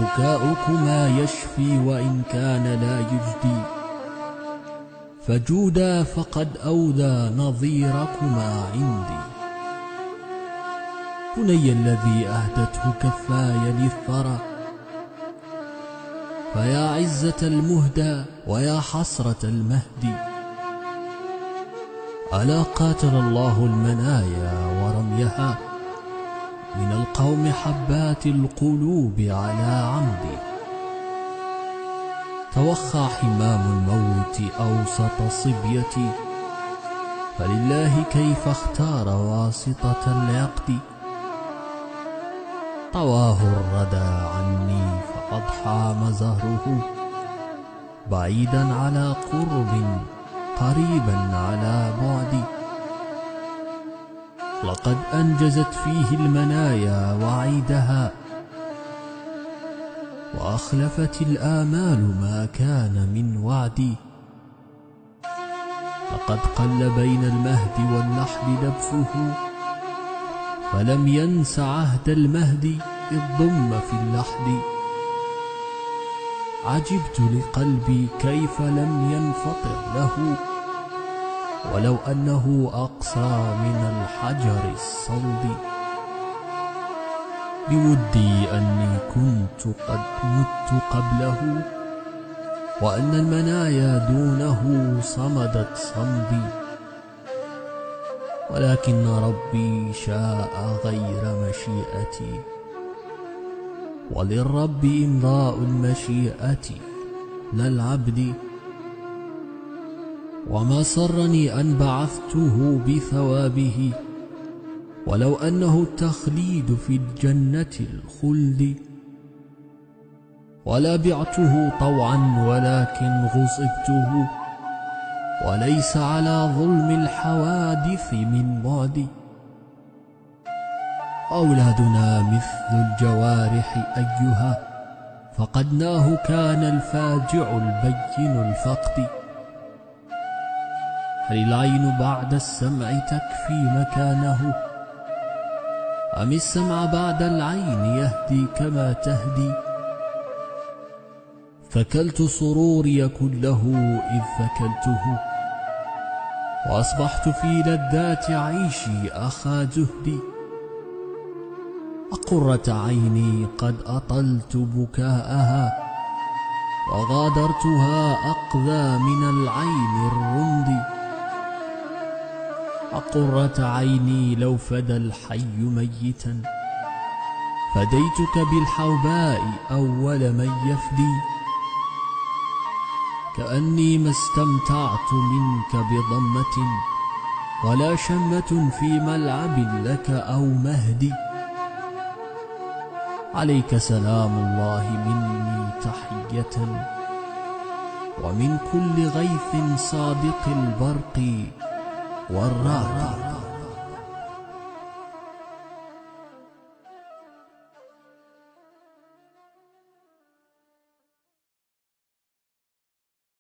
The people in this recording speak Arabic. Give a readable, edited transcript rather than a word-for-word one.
بكاؤكما يشفي وإن كان لا يجدي، فجودا فقد أودى نظيركما عندي. بني الذي أهدته كفاي للثرى، فيا عزة المهدى ويا حسرة المهدي. ألا قاتل الله المنايا ورميها من القوم حبات القلوب على عمدي. توخى حمام الموت أوسط صبيتي، فلله كيف اختار واسطة العقد. طواه الردى عني فأضحى مزهره، بعيدا على قرب قريبا على بعد. لقد أنجزت فيه المنايا وعيدها، وأخلفت الآمال ما كان من وعدي. لقد قل بين المهد واللحد لبسه، فلم ينس عهد المهد إذ ضم في اللحد. عجبت لقلبي كيف لم ينفطر له، ولو أنه أقسى من الحجر الصلد. بودي أني كنت قد مت قبله، وأن المنايا دونه صمدت صمدي. ولكن ربي شاء غير مشيئتي، وللرب إمضاء المشيئة لا العبد. وما سرني أن بعثته بثوابه، ولو أنه التخليد في الجنة الخلد. ولا بعته طوعا ولكن غصبته، وليس على ظلم الحوادث من بعد. أولادنا مثل الجوارح أيها، فقدناه كان الفاجع البين الفقد. هل العين بعد السمع تكفي مكانه، أم السمع بعد العين يهدي كما تهدي؟ ثكلت سروري كله إذ ثكلته، وأصبحت في لذات عيشي أخا زهدي. أقرة عيني قد أطلت بكاءها، وغادرتها أقذى من العين الرمد. أقرة عيني لو فدى الحي ميتا، فديتك بالحوباء أول من يفدي. كأني ما استمتعت منك بضمة، ولا شمة في ملعب لك أو مهد. عليك سلام الله مني تحية، ومن كل غيث صادق البرق والرعد.